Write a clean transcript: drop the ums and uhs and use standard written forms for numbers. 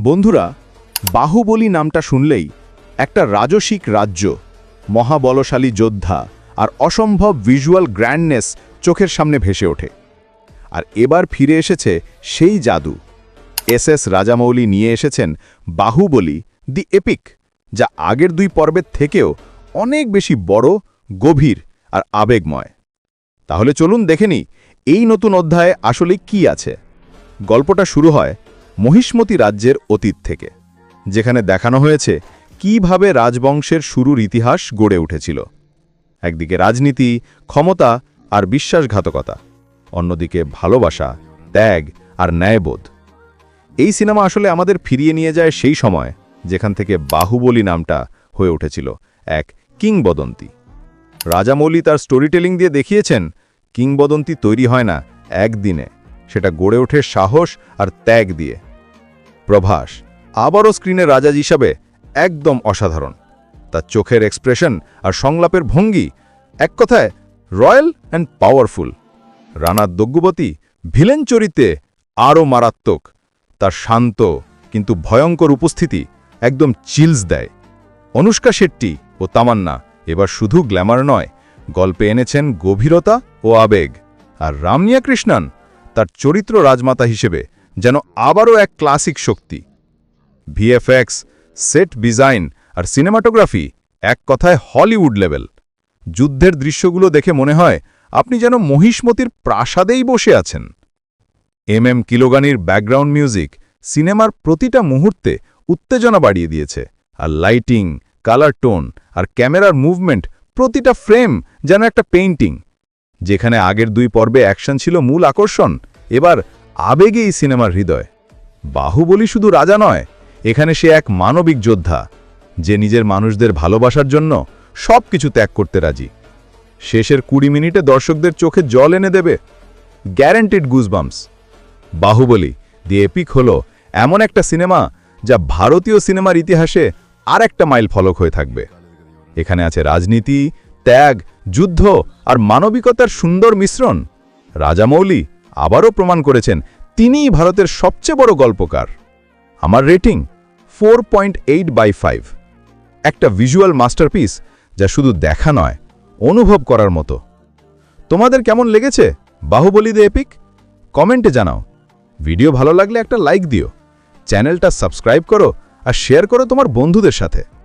বন্ধুরা, বাহুবলী নামটা শুনলেই একটা রাজসিক রাজ্য, মহাবলশালী যোদ্ধা আর অসম্ভব ভিজুয়াল গ্র্যান্ডনেস চোখের সামনে ভেসে ওঠে। আর এবার ফিরে এসেছে সেই জাদু। এস রাজামৌলি নিয়ে এসেছেন বাহুবলী দি এপিক, যা আগের দুই পর্বের থেকেও অনেক বেশি বড়, গভীর আর আবেগময়। তাহলে চলুন দেখে নিই এই নতুন অধ্যায়ে আসলে কি আছে। গল্পটা শুরু হয় মহিষ্মতি রাজ্যের অতীত থেকে, যেখানে দেখানো হয়েছে কিভাবে রাজবংশের শুরুর ইতিহাস গড়ে উঠেছিল। একদিকে রাজনীতি, ক্ষমতা আর বিশ্বাসঘাতকতা, অন্যদিকে ভালোবাসা, ত্যাগ আর ন্যায়বোধ। এই সিনেমা আসলে আমাদের ফিরিয়ে নিয়ে যায় সেই সময় যেখান থেকে বাহুবলী নামটা হয়ে উঠেছিল এক কিংবদন্তি। রাজামৌলি তার স্টোরি টেলিং দিয়ে দেখিয়েছেন কিংবদন্তি তৈরি হয় না একদিনে, সেটা গড়ে ওঠে সাহস আর ত্যাগ দিয়ে। প্রভাস আবারও স্ক্রিনে রাজা হিসাবে একদম অসাধারণ। তার চোখের এক্সপ্রেশন আর সংলাপের ভঙ্গি, এক কথায় royal and powerful. Rana Daggubati villain চরিত্রে আরও মারাত্মক। তার শান্ত কিন্তু ভয়ঙ্কর উপস্থিতি একদম চিলস দেয়। অনুষ্কা শেট্টি ও তামান্না এবার শুধু গ্ল্যামার নয়, গল্পে এনেছেন গভীরতা ও আবেগ। আর রামনিয়া কৃষ্ণন তার চরিত্র রাজমাতা হিসেবে যেন আবারও এক ক্লাসিক শক্তি। ভিএফএক্স, সেট ডিজাইন আর সিনেমাটোগ্রাফি এক কথায় হলিউড লেভেল। যুদ্ধের দৃশ্যগুলো দেখে মনে হয় আপনি যেন মহিষ্মতির প্রাসাদেই বসে আছেন। কিলোগানির ব্যাকগ্রাউন্ড মিউজিক সিনেমার প্রতিটা মুহূর্তে উত্তেজনা বাড়িয়ে দিয়েছে। আর লাইটিং, কালার টোন আর ক্যামেরার মুভমেন্ট, প্রতিটা ফ্রেম যেন একটা পেইন্টিং। যেখানে আগের দুই পর্বে অ্যাকশন ছিল মূল আকর্ষণ, এবার আবেগে এই সিনেমার হৃদয়। বাহুবলী শুধু রাজা নয়, এখানে সে এক মানবিক যোদ্ধা, যে নিজের মানুষদের ভালোবাসার জন্য সব কিছু ত্যাগ করতে রাজি। শেষের 20 মিনিটে দর্শকদের চোখে জল এনে দেবে, গ্যারান্টিড গুজবাম্পস। বাহুবলী দি এপিক হল এমন একটা সিনেমা যা ভারতীয় সিনেমার ইতিহাসে আর একটা মাইল ফলক হয়ে থাকবে। এখানে আছে রাজনীতি, ত্যাগ, যুদ্ধ আর মানবিকতার সুন্দর মিশ্রণ। রাজামৌলি আবারও প্রমাণ করেছেন তিনিই ভারতের সবচেয়ে বড় গল্পকার। আমার রেটিং 4.8/5, একটা ভিজুয়াল মাস্টারপিস যা শুধু দেখা নয়, অনুভব করার মতো। তোমাদের কেমন লেগেছে বাহুবলী দি এপিক? কমেন্টে জানাও। ভিডিও ভালো লাগলে একটা লাইক দিও, চ্যানেলটা সাবস্ক্রাইব করো আর শেয়ার করো তোমার বন্ধুদের সাথে।